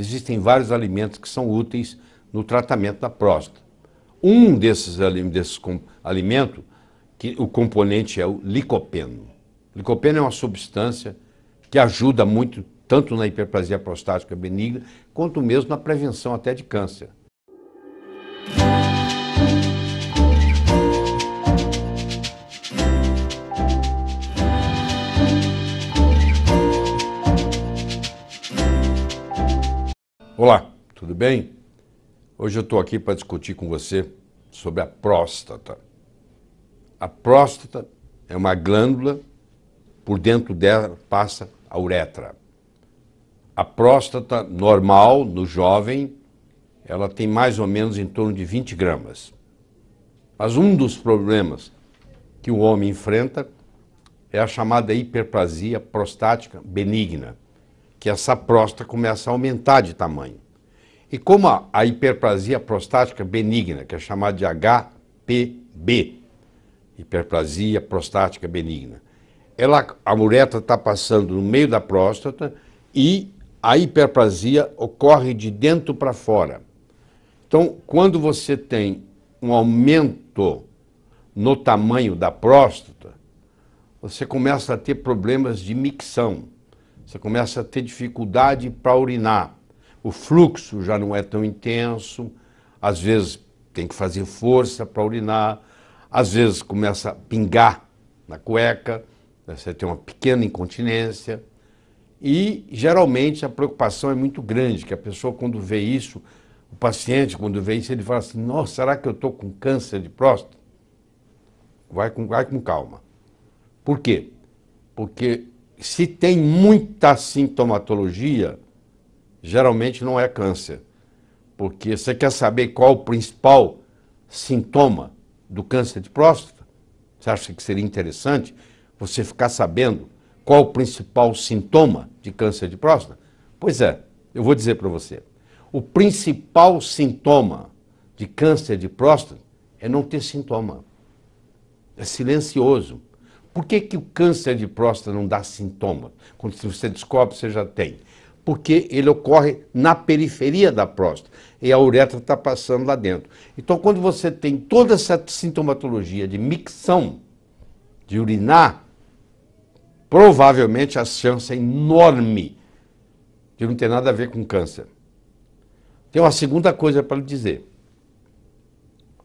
existem vários alimentos que são úteis no tratamento da próstata. Um desses alimentos, que o componente é o licopeno. O licopeno é uma substância que ajuda muito, tanto na hiperplasia prostática benigna, quanto mesmo na prevenção até de câncer. Olá, tudo bem? Hoje eu estou aqui para discutir com você sobre a próstata. A próstata é uma glândula, por dentro dela passa a uretra. A próstata normal, no jovem, ela tem mais ou menos em torno de 20 gramas. Mas um dos problemas que o homem enfrenta é a chamada hiperplasia prostática benigna, que essa próstata começa a aumentar de tamanho. E como a hiperplasia prostática benigna, que é chamada de HPB, hiperplasia prostática benigna, a uretra está passando no meio da próstata e a hiperplasia ocorre de dentro para fora. Então, quando você tem um aumento no tamanho da próstata, você começa a ter problemas de micção. Você começa a ter dificuldade para urinar. O fluxo já não é tão intenso, às vezes tem que fazer força para urinar, às vezes começa a pingar na cueca, você tem uma pequena incontinência e geralmente a preocupação é muito grande, que a pessoa quando vê isso, o paciente quando vê isso, ele fala assim, nossa, será que eu estou com câncer de próstata? Vai com calma. Por quê? Porque se tem muita sintomatologia, geralmente não é câncer. Porque você quer saber qual o principal sintoma do câncer de próstata? Você acha que seria interessante você ficar sabendo qual o principal sintoma de câncer de próstata? Pois é, eu vou dizer para você. O principal sintoma de câncer de próstata é não ter sintoma. É silencioso. Por que o câncer de próstata não dá sintoma? Quando você descobre, você já tem. Porque ele ocorre na periferia da próstata e a uretra está passando lá dentro. Então, quando você tem toda essa sintomatologia de micção, de urinar, provavelmente a chance é enorme de não ter nada a ver com câncer. Tem uma segunda coisa para lhe dizer.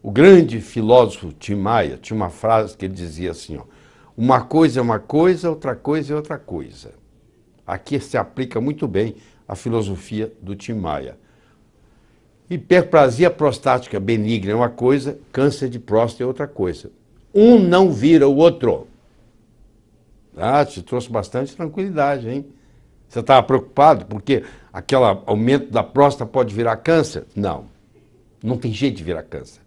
O grande filósofo Tim Maia tinha uma frase que ele dizia assim, ó, uma coisa é uma coisa, outra coisa é outra coisa. Aqui se aplica muito bem a filosofia do Tim Maia. Hiperplasia prostática benigna é uma coisa, câncer de próstata é outra coisa. Um não vira o outro. Ah, te trouxe bastante tranquilidade, hein? Você estava preocupado porque aquele aumento da próstata pode virar câncer? Não, não tem jeito de virar câncer.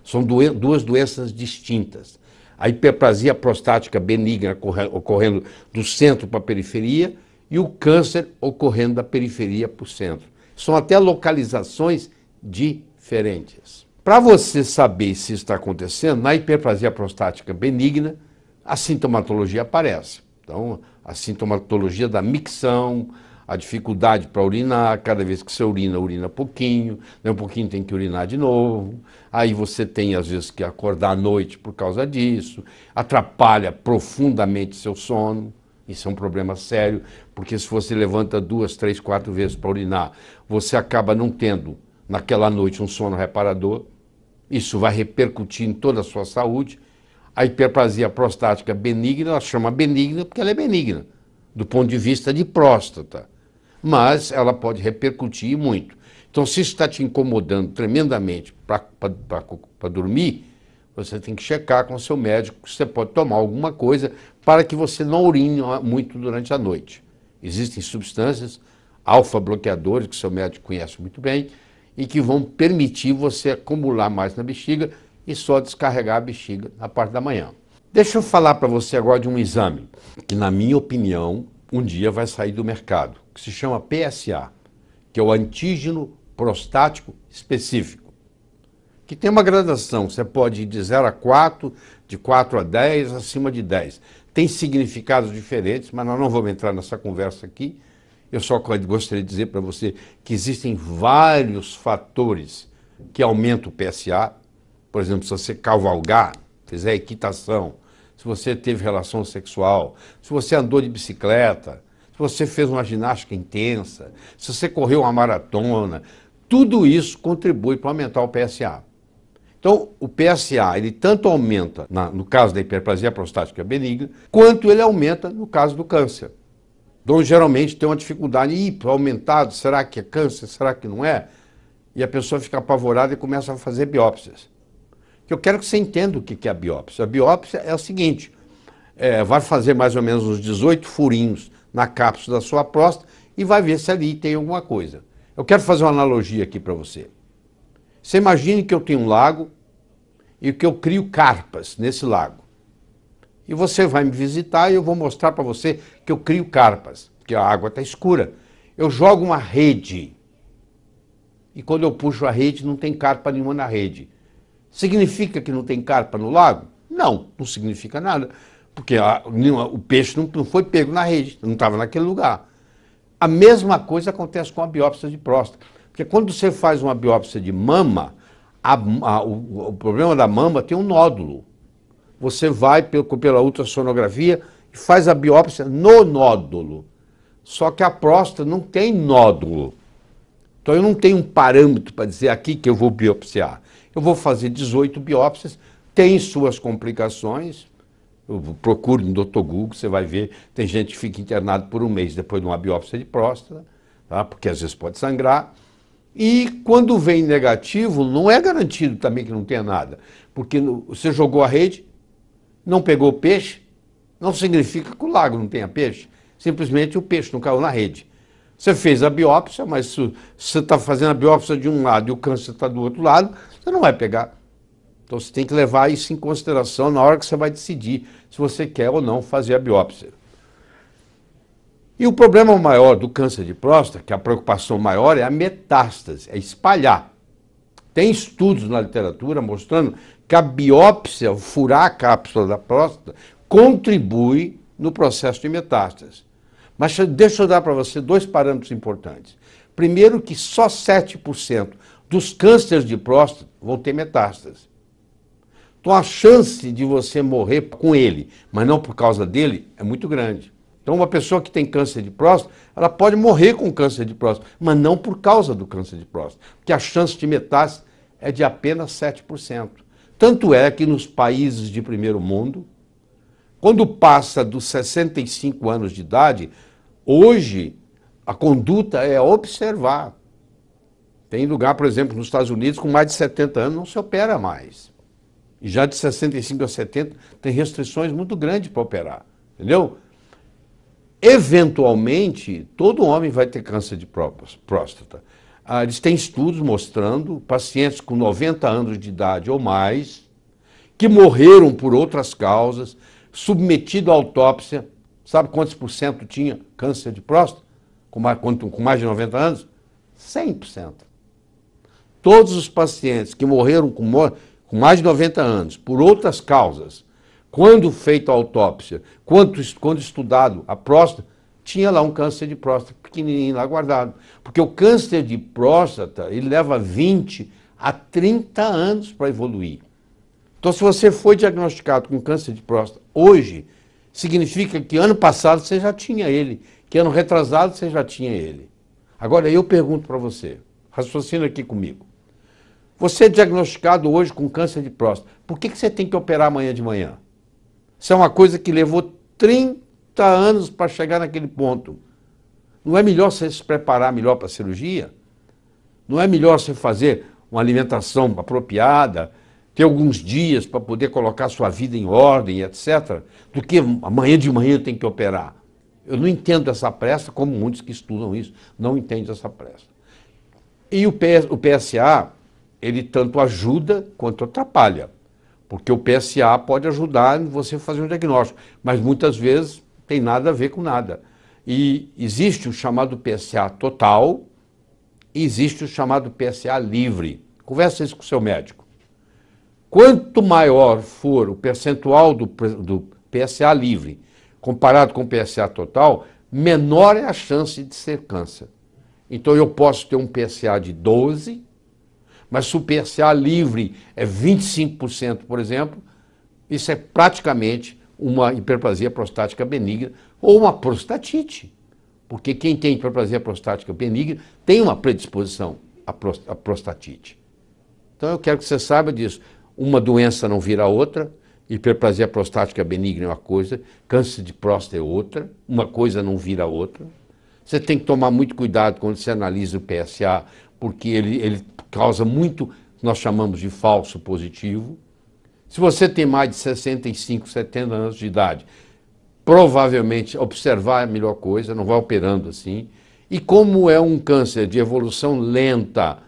São duas doenças distintas. A hiperplasia prostática benigna ocorrendo do centro para a periferia e o câncer ocorrendo da periferia para o centro. São até localizações diferentes. Para você saber se isso está acontecendo, na hiperplasia prostática benigna, a sintomatologia aparece. Então, a sintomatologia da micção, a dificuldade para urinar, cada vez que você urina pouquinho, um pouquinho tem que urinar de novo, aí você tem às vezes que acordar à noite por causa disso, atrapalha profundamente seu sono, isso é um problema sério, porque se você levanta 2, 3, 4 vezes para urinar, você acaba não tendo naquela noite um sono reparador, isso vai repercutir em toda a sua saúde. A hiperplasia prostática benigna, ela chama benigna porque ela é benigna, do ponto de vista de próstata. Mas ela pode repercutir muito. Então, se isso está te incomodando tremendamente para dormir, você tem que checar com o seu médico se você pode tomar alguma coisa para que você não urine muito durante a noite. Existem substâncias alfa-bloqueadores, que o seu médico conhece muito bem, e que vão permitir você acumular mais na bexiga e só descarregar a bexiga na parte da manhã. Deixa eu falar para você agora de um exame que, na minha opinião, um dia vai sair do mercado, que se chama PSA, que é o antígeno prostático específico, que tem uma gradação, você pode ir de 0 a 4, de 4 a 10, acima de 10. Tem significados diferentes, mas nós não vamos entrar nessa conversa aqui. Eu só gostaria de dizer para você que existem vários fatores que aumentam o PSA. Por exemplo, se você cavalgar, fizer equitação, se você teve relação sexual, se você andou de bicicleta, se você fez uma ginástica intensa, se você correu uma maratona, tudo isso contribui para aumentar o PSA. Então, o PSA, ele tanto aumenta no caso da hiperplasia prostática benigna, quanto ele aumenta no caso do câncer. Então, geralmente tem uma dificuldade, aumentado, será que é câncer, será que não é? E a pessoa fica apavorada e começa a fazer biópsias. Eu quero que você entenda o que é a biópsia. A biópsia é o seguinte, vai fazer mais ou menos uns 18 furinhos na cápsula da sua próstata e vai ver se ali tem alguma coisa. Eu quero fazer uma analogia aqui para você. Você imagine que eu tenho um lago e que eu crio carpas nesse lago. E você vai me visitar e eu vou mostrar para você que eu crio carpas, porque a água está escura. Eu jogo uma rede e quando eu puxo a rede não tem carpa nenhuma na rede. Significa que não tem carpa no lago? Não, não significa nada, porque o peixe não foi pego na rede, não estava naquele lugar. A mesma coisa acontece com a biópsia de próstata, porque quando você faz uma biópsia de mama, o problema da mama tem um nódulo. Você vai pela ultrassonografia e faz a biópsia no nódulo. Só que a próstata não tem nódulo. Então eu não tenho um parâmetro para dizer aqui que eu vou biopsiar. Eu vou fazer 18 biópsias, tem suas complicações. Procure no Dr. Google, você vai ver, tem gente que fica internado por um mês depois de uma biópsia de próstata, tá? Porque às vezes pode sangrar. E quando vem negativo, não é garantido também que não tenha nada. Porque você jogou a rede, não pegou peixe, não significa que o lago não tenha peixe. Simplesmente o peixe não caiu na rede. Você fez a biópsia, mas se você está fazendo a biópsia de um lado e o câncer está do outro lado, você não vai pegar. Então você tem que levar isso em consideração na hora que você vai decidir se você quer ou não fazer a biópsia. E o problema maior do câncer de próstata, que a preocupação maior é a metástase, é espalhar. Tem estudos na literatura mostrando que a biópsia, furar a cápsula da próstata, contribui no processo de metástase. Mas deixa eu dar para você dois parâmetros importantes. Primeiro, que só 7% dos cânceres de próstata vão ter metástase. Então a chance de você morrer com ele, mas não por causa dele, é muito grande. Então uma pessoa que tem câncer de próstata, ela pode morrer com câncer de próstata, mas não por causa do câncer de próstata, porque a chance de metástase é de apenas 7%. Tanto é que nos países de primeiro mundo, quando passa dos 65 anos de idade, hoje a conduta é observar. Tem lugar, por exemplo, nos Estados Unidos, com mais de 70 anos não se opera mais. E já de 65 a 70 tem restrições muito grandes para operar, entendeu? Eventualmente, todo homem vai ter câncer de próstata. Eles têm estudos mostrando pacientes com 90 anos de idade ou mais, que morreram por outras causas, submetido à autópsia. Sabe quantos por cento tinha câncer de próstata? Com mais de 90 anos? 100%. Todos os pacientes que morreram com mais de 90 anos, por outras causas, quando feita a autópsia, quando estudado a próstata, tinha lá um câncer de próstata pequenininho lá guardado. Porque o câncer de próstata, ele leva 20 a 30 anos para evoluir. Então, se você foi diagnosticado com câncer de próstata hoje, significa que ano passado você já tinha ele, que ano retrasado você já tinha ele. Agora, eu pergunto para você, raciocina aqui comigo. Você é diagnosticado hoje com câncer de próstata, por que você tem que operar amanhã de manhã? Isso é uma coisa que levou 30 anos para chegar naquele ponto. Não é melhor você se preparar melhor para a cirurgia? Não é melhor você fazer uma alimentação apropriada, ter alguns dias para poder colocar sua vida em ordem, etc., do que amanhã de manhã tem que operar? Eu não entendo essa pressa, como muitos que estudam isso não entendem essa pressa. E o PSA, ele tanto ajuda quanto atrapalha. Porque o PSA pode ajudar em você fazer um diagnóstico, mas muitas vezes tem nada a ver com nada. E existe o chamado PSA total e existe o chamado PSA livre. Conversa isso com o seu médico. Quanto maior for o percentual do PSA livre comparado com o PSA total, menor é a chance de ser câncer. Então eu posso ter um PSA de 12, mas se o PSA livre é 25%, por exemplo, isso é praticamente uma hiperplasia prostática benigna ou uma prostatite. Porque quem tem hiperplasia prostática benigna tem uma predisposição à prostatite. Então eu quero que você saiba disso. Uma doença não vira outra, hiperplasia prostática benigna é uma coisa, câncer de próstata é outra, uma coisa não vira outra. Você tem que tomar muito cuidado quando você analisa o PSA, porque ele causa muito, nós chamamos de falso positivo. Se você tem mais de 65, 70 anos de idade, provavelmente observar é a melhor coisa, não vai operando assim. E como é um câncer de evolução lenta,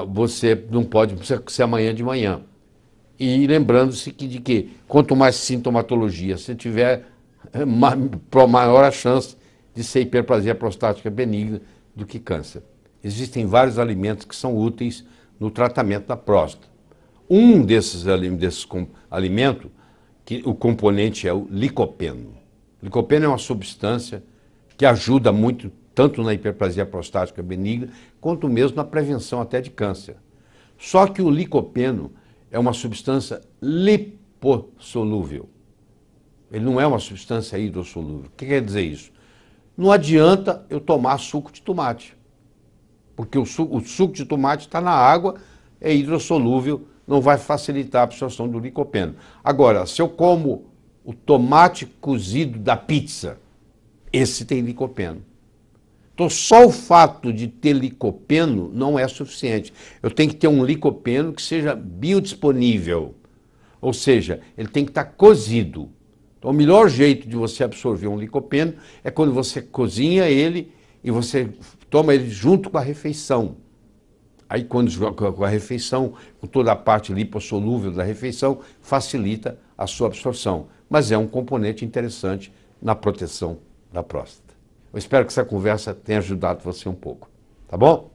você não pode ser amanhã de manhã. E lembrando-se de que quanto mais sintomatologia você tiver, maior a chance de ser hiperplasia prostática benigna do que câncer. Existem vários alimentos que são úteis no tratamento da próstata. Um desses alimentos, que o componente é o licopeno. O licopeno é uma substância que ajuda muito, tanto na hiperplasia prostática benigna, quanto mesmo na prevenção até de câncer. Só que o licopeno é uma substância lipossolúvel. Ele não é uma substância hidrossolúvel. O que quer dizer isso? Não adianta eu tomar suco de tomate, porque o suco de tomate está na água, é hidrossolúvel, não vai facilitar a absorção do licopeno. Agora, se eu como o tomate cozido da pizza, esse tem licopeno. Então, só o fato de ter licopeno não é suficiente. Eu tenho que ter um licopeno que seja biodisponível, ou seja, ele tem que estar cozido. Então, o melhor jeito de você absorver um licopeno é quando você cozinha ele e você toma ele junto com a refeição. Aí, quando com a refeição, com toda a parte lipossolúvel da refeição, facilita a sua absorção. Mas é um componente interessante na proteção da próstata. Eu espero que essa conversa tenha ajudado você um pouco. Tá bom?